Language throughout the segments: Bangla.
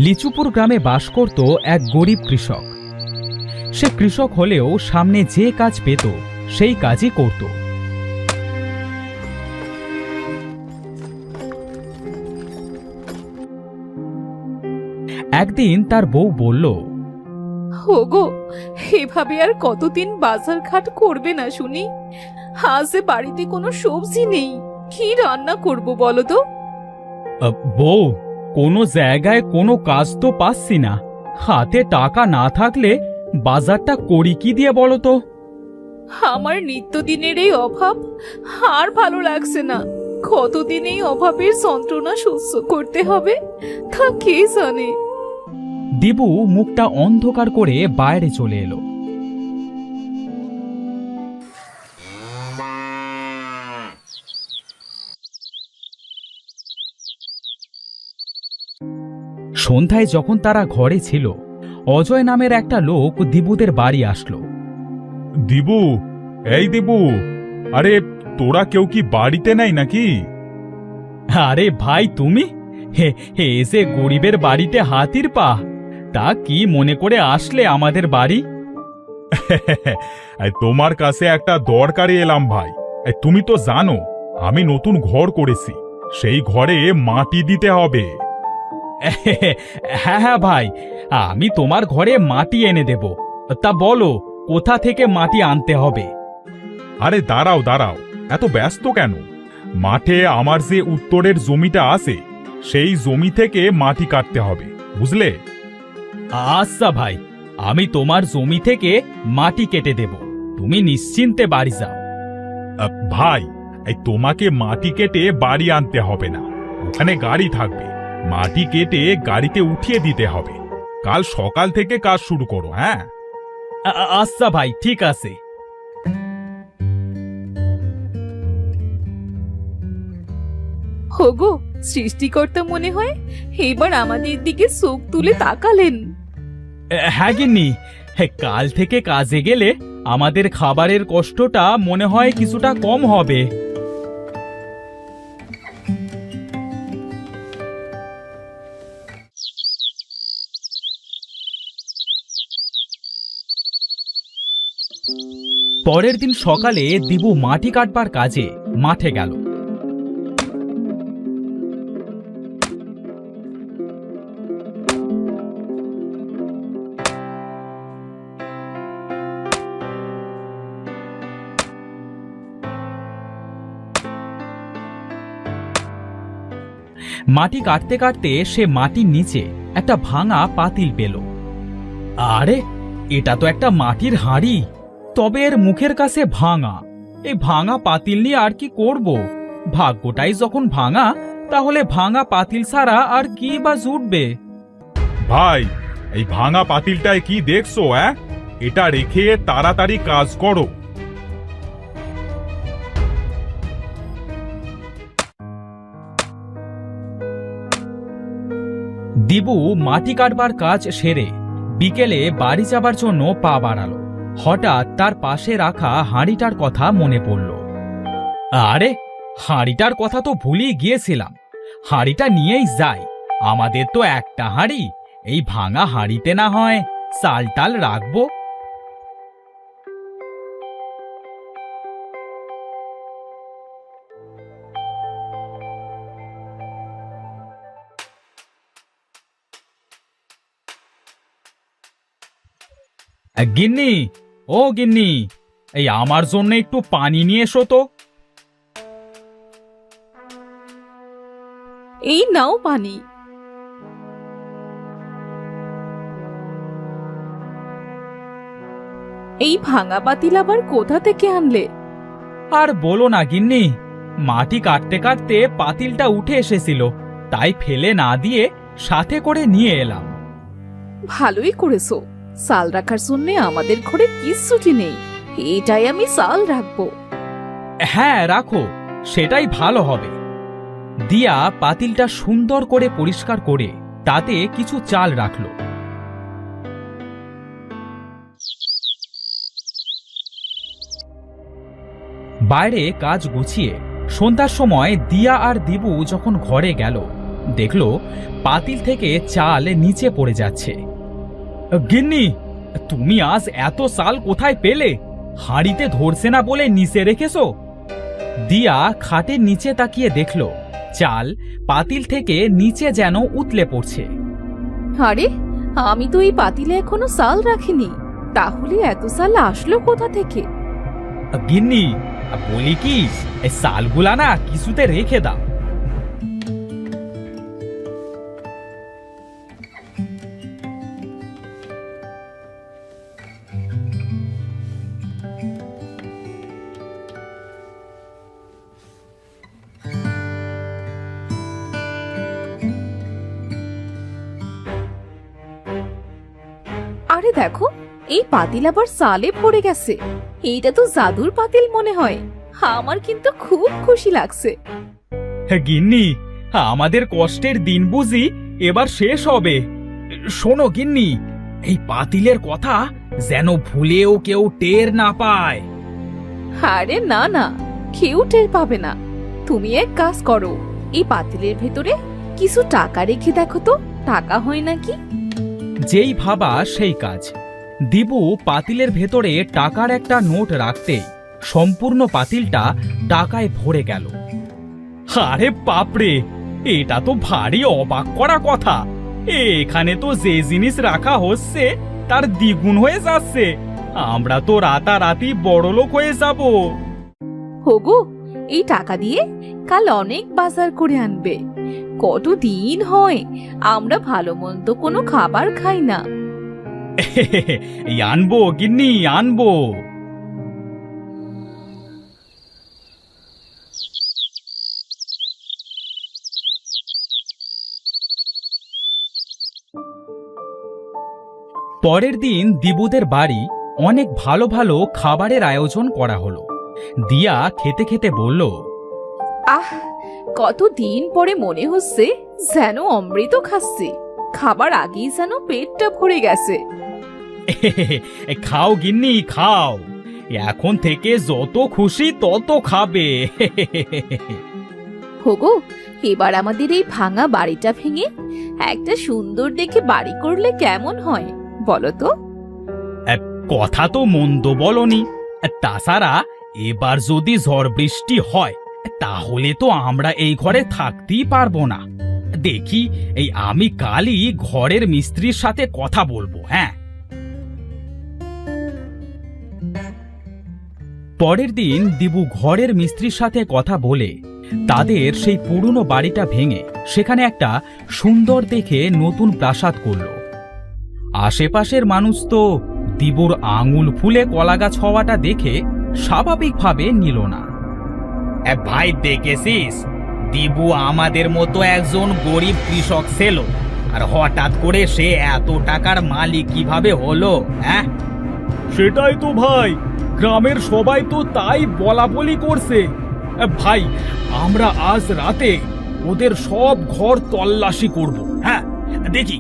লিচুপুর গ্রামে বাস করত এক গরিব কৃষক। সে কৃষক হলেও সামনে যে কাজ পেত সেই কাজই করত। একদিন তার বউ বলল, ওগো, এভাবে আর কতদিন বাজার ঘাট করবে না শুনি? আজ বাড়িতে কোনো সবজি নেই, কি রান্না করব বলো তো? বউ, কোনো জায়গায় কোনো কাজ তো পাচ্ছি না। হাতে টাকা না থাকলে বাজারটা করি কি দিয়ে বলো তো? আমার নিত্যদিনের এই অভাব আর ভালো লাগছে না। কতদিন এই অভাবের যন্ত্রণা সহ্য করতে হবে তা কে জানে। দিবু মুখটা অন্ধকার করে বাইরে চলে এলো। সন্ধ্যায় যখন তারা ঘরে ছিল, অজয় নামের একটা লোক দিবুদের বাড়ি আসলো। দিবু, এই দিবু, আরে তোরা কেউ কি বাড়িতে নাই নাকি? আরে ভাই, তুমি এসে গরিবের বাড়িতে হাতির পা, তা কি মনে করে আসলে আমাদের বাড়ি? তোমার কাছে একটা দরকারে এলাম ভাই। তুমি তো জানো আমি নতুন ঘর করেছি, সেই ঘরে মাটি দিতে হবে। হ্যাঁ হ্যাঁ ভাই, আমি তোমার ঘরে মাটি এনে দেব। তা বলো, কোথা থেকে মাটি আনতে হবে? আরে দাঁড়াও দাঁড়াও, এত ব্যস্ত কেন? মাঠে আমার যে উত্তরের জমিটা আছে সেই জমি থেকে মাটি কাটতে হবে, বুঝলে? আচ্ছা ভাই, আমি তোমার জমি থেকে মাটি কেটে দেব, তুমি নিশ্চিন্তে বাড়ি যাও। ভাই, তোমাকে মাটি কেটে বাড়ি আনতে হবে না, ওখানে গাড়ি থাকবে, মাটি কেটে গাড়িতে উঠিয়ে দিতে হবে। কাল সকাল থেকে কাজ শুরু করো। হ্যাঁ, আচ্ছা ভাই, ঠিক আছে। ওগো, সৃষ্টিকর্তা মনে হয় এবার আমাদের দিকে চোখ তুলে তাকালেন। হ্যাঁ গিন্নি, কাল থেকে কাজে গেলে আমাদের খাবারের কষ্টটা মনে হয় কিছুটা কম হবে। পরের দিন সকালে দিবু মাটি কাটবার কাজে মাঠে গেল। মাটি কাটতে কাটতে সে মাটির নিচে একটা ভাঙা পাতিল পেল। আরে, এটা তো একটা মাটির হাঁড়ি, তবে এর মুখের কাছে ভাঙা। এই ভাঙা পাতিল নিয়ে আর কি করব? ভাগ্যটাই যখন ভাঙা, তাহলে ভাঙা পাতিল ছাড়া আর কি বা জুটবে? ভাই, এই ভাঙা পাতিলটায় কি দেখছো? এটা রেখে তাড়াতাড়ি কাজ করো। দিবু মাটি কাটবার কাজ সেরে বিকেলে বাড়ি যাবার জন্য পা বাড়ালো। হঠাৎ তার পাশে রাখা হাঁড়িটার কথা মনে পড়ল। আরে, হাঁড়িটার কথা তো ভুলেই গিয়েছিলাম। হাঁড়িটা নিয়েই যাই, আমাদের তো একটা হাঁড়ি, এই ভাঙা হাঁড়িতে না হয় চাল টাল রাখবো। গিন্নি, ও গিন্নি, এই আমার জন্য একটু পানি নিয়ে এসো তো। এই নাও পানি। এই ভাঙা পাতিল আবার কোথা থেকে আনলে? আর বলো না গিন্নি, মাটি কাটতে কাটতে পাতিলটা উঠে এসেছিল, তাই ফেলে না দিয়ে সাথে করে নিয়ে এলাম। ভালোই করেছো, চাল রাখার জন্য আমাদের ঘরে কিচ্ছুটি নেই, এটাই আমি চাল রাখবো। হ্যাঁ রাখো, সেটাই ভালো হবে। দিয়া পাতিলটা সুন্দর করে পরিষ্কার করে তাতে কিছু চাল রাখলো। বাইরে কাজ গুছিয়ে সন্ধ্যার সময় দিয়া আর দিবু যখন ঘরে গেল, দেখলো পাতিল থেকে চাল নিচে পড়ে যাচ্ছে। গিন্নি, তুমি আজ এত চাল কোথায় পেলে? হাঁড়িতে ধরছে না বলে নিচে রেখেছো? দিয়া খাটের নিচে তাকিয়ে দেখলো চাল পাতিল থেকে নিচে যেন উতলে পড়ছে। আরে, আমি তো এই পাতিলে এখনো চাল রাখিনি, তাহলে এত চাল আসলো কোথা থেকে? গিন্নি, বলি কি, এই চালগুলা না কিছুতে রেখে দাও। আরে দেখো, এই পাতিল আবার চালে ভরে গেছে। এইটা তো জাদুর পাতিল মনে হয়। আমার কিন্তু খুব খুশি লাগছে। গিন্নি, আমাদের কষ্টের দিন বুঝি এবার শেষ হবে। শোনো গিন্নি, এই পাতিলের কথা যেন ভুলেও কেউ টের না পায়। আরে না না, কেউ টের পাবে না। তুমি এক কাজ করো, এই পাতিলের ভেতরে কিছু টাকা রেখে দেখো তো, টাকা হয় নাকি। যেই ভাবা সেই কাজ। দিবু পাতিলের ভেতরে টাকার একটা নোট রাখতেই সম্পূর্ণ পাতিলটা টাকায় ভরে গেল। আরে বাপরে, এটা তো ভারী অবাক করা কথা। এখানে তো যে জিনিস রাখা হচ্ছে তার দ্বিগুণ হয়ে যাচ্ছে। আমরা তো রাতারাতি বড়লোক হয়ে যাব। হোগো, এই টাকা দিয়ে কাল অনেক বাজার করে আনবে। কতদিন হয় আমরা ভালো মন্দ কোনো খাবার খাই না। এই আনবো গিন্নি, আনবো। পরের দিন দিবুদের বাড়ি অনেক ভালো ভালো খাবারের আয়োজন করা হলো। দিয়া খেতে খেতে বলল, আহ, কতদিন পরে মনে হচ্ছে যেন অমৃত খাচ্ছি। খাবার আগেই যেন পেটটা ভরে গেছে। খাও গিন্নি, খাও। এখন থেকে যত খুশি তত খাবে। হোগো, এবার আমাদের এই ভাঙা বাড়িটা ভেঙে একটা সুন্দর দেখে বাড়ি করলে কেমন হয় বলো তো? কথা তো মন্দ বলনি। তাছাড়া এবার যদি ঝড় বৃষ্টি হয় তাহলে তো আমরা এই ঘরে থাকতেই পারবো না। দেখি, এই আমি কালই ঘরের মিস্ত্রির সাথে কথা বলবো। হ্যাঁ। পরের দিন দিবু ঘরের মিস্ত্রির সাথে কথা বলে তাদের সেই পুরনো বাড়িটা ভেঙে সেখানে একটা সুন্দর দেখে নতুন প্রাসাদ করল। আশেপাশের মানুষ তো দিবুর আঙুল ফুলে কলাগাছ হওয়াটা দেখে স্বাভাবিকভাবে নিল না। ভাই, দেখেছিস, দিবু আমাদের মতো একজন গরিব কৃষক ছিল, আর হঠাৎ করে সে এত টাকার মালিক কিভাবে হলো? হ্যাঁ, সেটাই তো ভাই, গ্রামের সবাই তো তাই বলাবলি করছে। ভাই, আমরা আজ রাতে ওদের সব ঘর তল্লাশি করব। হ্যাঁ, দেখি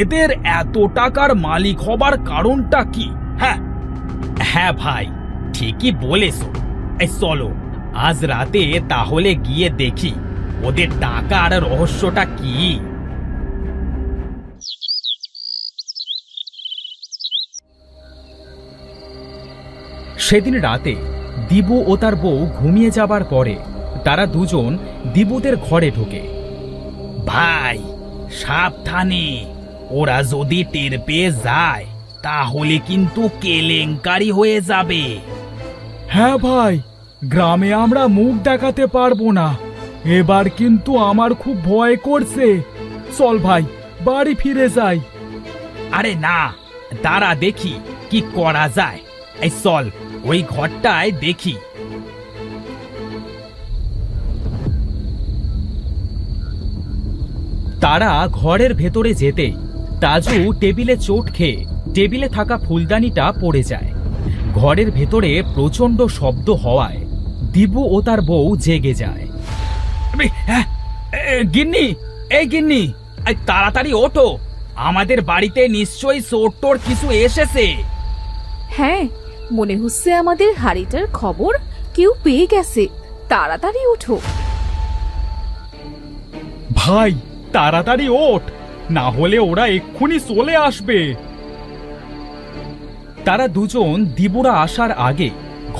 এদের এত টাকার মালিক হবার কারণটা কি। হ্যাঁ হ্যাঁ ভাই, ঠিকই বলেছ। চলো আজ রাতে তাহলে গিয়ে দেখি ওদের টাকার রহস্যটা কি। সেদিন রাতে দিবু ও তার বউ ঘুমিয়ে যাবার পরে তারা দুজন দিবুদের ঘরে ঢোকে। ভাই, সাবধানে, ওরা যদি টের পেয়ে যায় তাহলে কিন্তু কেলেঙ্কারি হয়ে যাবে। হ্যাঁ ভাই, গ্রামে আমরা মুখ দেখাতে পারবো না। এবার কিন্তু আমার খুব ভয় করছে। চল ভাই, বাড়ি ফিরে যাই। আরে না, দাঁড়া দেখি কি করা যায়। এই চল, ওই ঘরটায় দেখি। তারা ঘরের ভেতরে যেতেই তাজু টেবিলে চোট খেয়ে টেবিলে থাকা ফুলদানিটা পড়ে যায়। ঘরের ভেতরে প্রচন্ড শব্দ হওয়ায় দিবু ও তার বউ জেগে যায়। গিন্নি, এই গিন্নি, তাড়াতাড়ি ওঠো, আমাদের বাড়িতে নিশ্চয়ই চোর টোর কিছু এসেছে। হ্যাঁ, মনে হচ্ছে আমাদের হাড়িটার খবর কেউ পেয়ে গেছে। তাড়াতাড়ি ওঠো। ভাই, তাড়াতাড়ি ওঠ, না হলে ওরা এক্ষুনি চলে আসবে। তারা দুজন দিবুরা আসার আগে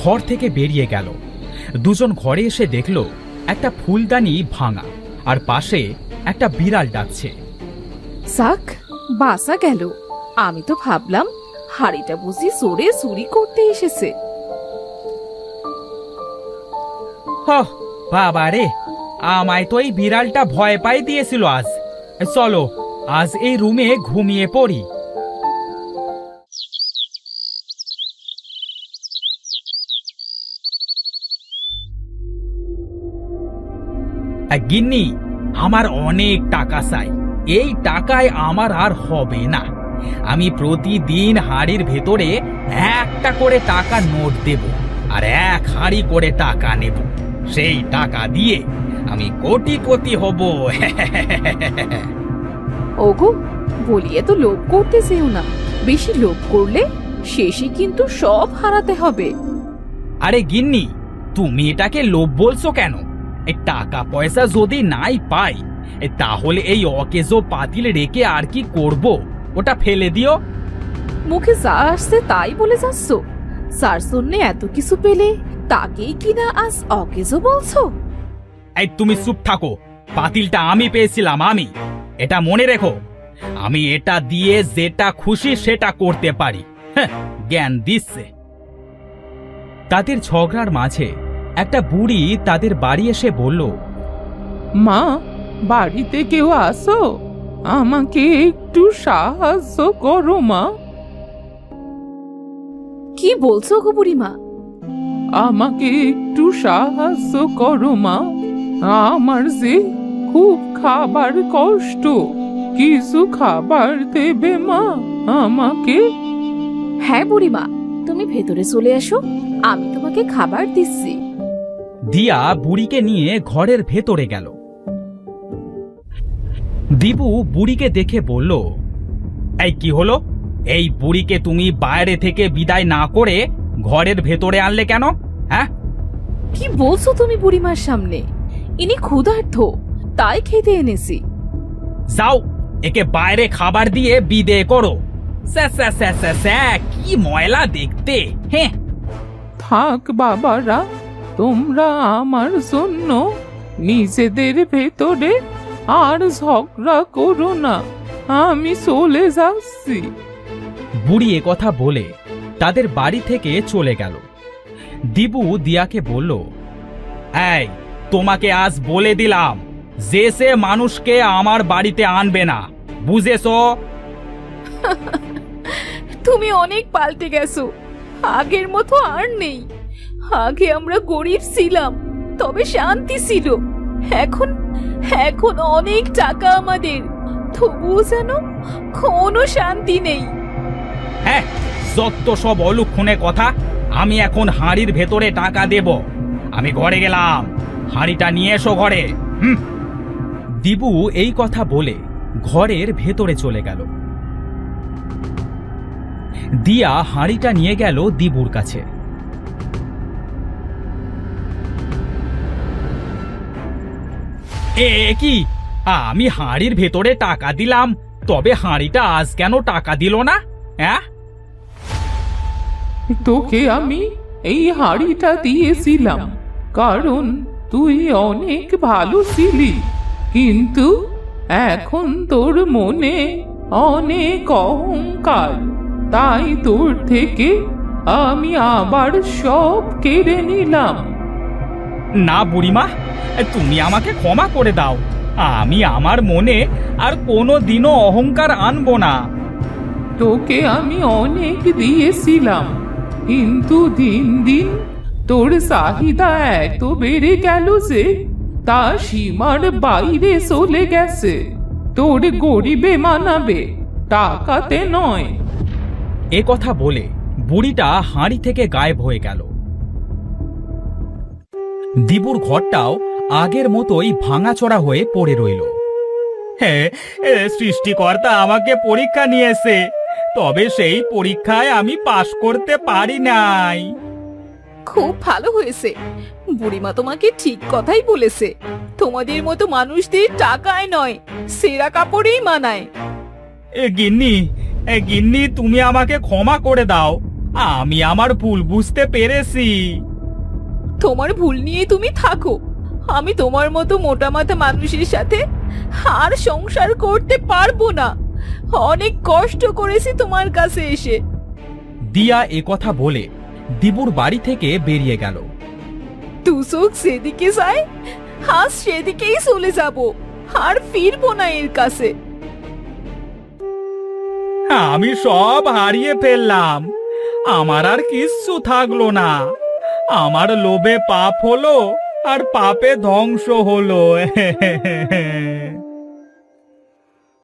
ঘর থেকে বেরিয়ে গেল। দুজন ঘরে এসে দেখল একটা ফুলদানি ভাঙা, আর পাশে একটা বিড়াল ডাকছে। যাক, বাসা গেল। আমি তো ভাবলাম হাড়িটা বুঝি চোরে চুরি করতে এসেছে। বাবা রে, আমায় তো এই বিড়ালটা ভয় পাই দিয়েছিল। আজ চলো, আজ এই রুমে ঘুমিয়ে পড়ি। গিন্নি, আমার অনেক টাকা চাই। এই টাকায় আমার আর হবে না। আমি প্রতিদিন হাড়ির ভেতরে একটা করে টাকা নোট দেব, আর 1 হাড়ি করে টাকা নেব। সেই টাকা দিয়ে আমি কোটিপতি হব। ওগো, বলিয়ে তো লোভ করতে যেও না। বেশি লোভ করলে শেষে কিন্তু সব হারাতে হবে। আরে গিন্নি, তুমি এটাকে লোভ বলছো কেন? এই টাকা পয়সা যদি নাই পাই, তাহলে এই অকেজো পাতিল রেখে আর কি করব? ওটা ফেলে দিও। মুখে যা আসছে তাই বলে যাচ্ছ। যার জন্য এত কিছু পেলে তাকেই কিনা আজ অকেজো বলছো? এই তুমি চুপ থাকো। পাতিলটা আমি পেয়েছিলাম, আমি। এটা মনে রেখো, আমি এটা দিয়ে যেটা খুশি সেটা করতে পারি। হ্যাঁ, জ্ঞান দিচ্ছে। তাদের ঝগড়ার মাঝে একটা বুড়ি তাদের বাড়ি এসে বলল, মা, বাড়িতে কেউ আসো, আমাকে একটু সাহায্য করো মা। কি বলছো গো বুড়িমা? আমাকে একটু সাহায্য করো মা। আমার যে খুব খাবার কষ্ট, কিছু খাবার দেবে মা আমাকে? হ্যাঁ বুড়িমা, তুমি ভেতরে চলে এসো, আমি তোমাকে খাবার দিচ্ছি। দিয়া বুড়িকে নিয়ে ঘরের ভেতরে গেল। দিবু বুড়িকে দেখে বলল, এই কি হলো? এই বুড়িকে তুমি বাইরে থেকে বিদায় না করে ঘরের ভেতরে আনলে কেন? হ্যাঁ, কি বলছো তুমি বুড়িমার সামনে? ইনি ক্ষুধার্ত, তাই খেতে এনেছি। যাও, একে বাইরে খাবার দিয়ে বিদে করো। স্যা স্যা স্যা স্যা স্যা, কি ময়লা দেখতে। হ্যাঁ, থাক বাবারা, তোমরা আমার জন্য নিজেদের ভেতরে আর ঝগড়া করো না, আমি চলে যাচ্ছি। বুড়ি কথা বলে তাদের বাড়ি থেকে চলে গেল। দিবু দিয়াকে বলল, এই, তোমাকে আজ বলে দিলাম যে সে মানুষকে আমার বাড়িতে আনবে না, বুঝেছো? তুমি অনেক পাল্টে গেছো, আগের মতো আর নেই। আগে আমরা গরিব ছিলাম, তবে শান্তি ছিল। এখন এখন অনেক টাকা আমাদের, তবুও যেন কোনো শান্তি নেই। হ্যাঁ, যত সব অলুক্ষণে কথা। আমি এখন হাঁড়ির ভেতরে টাকা দেব। আমি ঘরে গেলাম, হাঁড়িটা নিয়ে এসো ঘরে। দিবু এই কথা বলে ঘরের ভেতরে চলে গেল। দিয়া হাঁড়িটা নিয়ে গেল দিবুর কাছে। এ কি, আমি হাঁড়ির ভেতরে টাকা দিলাম, তবে হাঁড়িটা আজ কেন টাকা দিল না? হ্যাঁ, তোকে আমি এই হাড়িটা দিয়েছিলাম কারণ তুই অনেক ভালো ছিলি, কিন্তু এখন তোর মনে অনেক অহংকার, তাই তোর থেকে আমি আবার সব কেড়ে নিলাম। না বুড়িমা, তুমি আমাকে ক্ষমা করে দাও। আমি আমার মনে আর কোনো দিনও অহংকার আনবো না। তোকে আমি অনেক দিয়েছিলাম, কিন্তু দিন দিন তোর চাহিদা এত বেড়ে গেল যে তা সীমার বাইরে চলে গেছে। তোর গরিবে মানাবে, টাকাতে নয়। এ কথা বলে বুড়িটা হাঁড়ি থেকে গায়েব হয়ে গেল। দিবুর ঘরটাও আগের মতোই ভাঙাচোরা হয়ে পড়ে রইল। হ্যাঁ, সৃষ্টিকর্তা আমাকে পরীক্ষা নিয়েছে, তবে সেই পরীক্ষায় আমি পাশ করতে পারি নাই। খুব ভালো হয়েছে। বুড়িমা তোমাকে ঠিক কথাই বলেছে। তোমাদের মতো মানুষদের টাকায় নয়, সেরা কাপড়েই মানায়। গিন্নি তুমি আমাকে ক্ষমা করে দাও, আমি আমার ভুল বুঝতে পেরেছি। তোমার ভুল নিয়ে তুমি থাকো। আমি তোমার মতো মোটা মাথা মানুষের সাথে আর সংসার করতে পারবো না। অনেক কষ্ট করেছি তোমার কাছে এসে। দিয়া কথা বলে দিবুর বাড়ি থেকে বেরিয়ে গেল। দুচোখ সেদিকে যায়, আজ সেদিকেই চলে যাব, আর ফিরবো না এর কাছে। আমি সব হারিয়ে ফেললাম, আমার আর কিচ্ছু থাকলো না। আমার লোভে পাপ হলো, আর পাপে ধ্বংস হলো।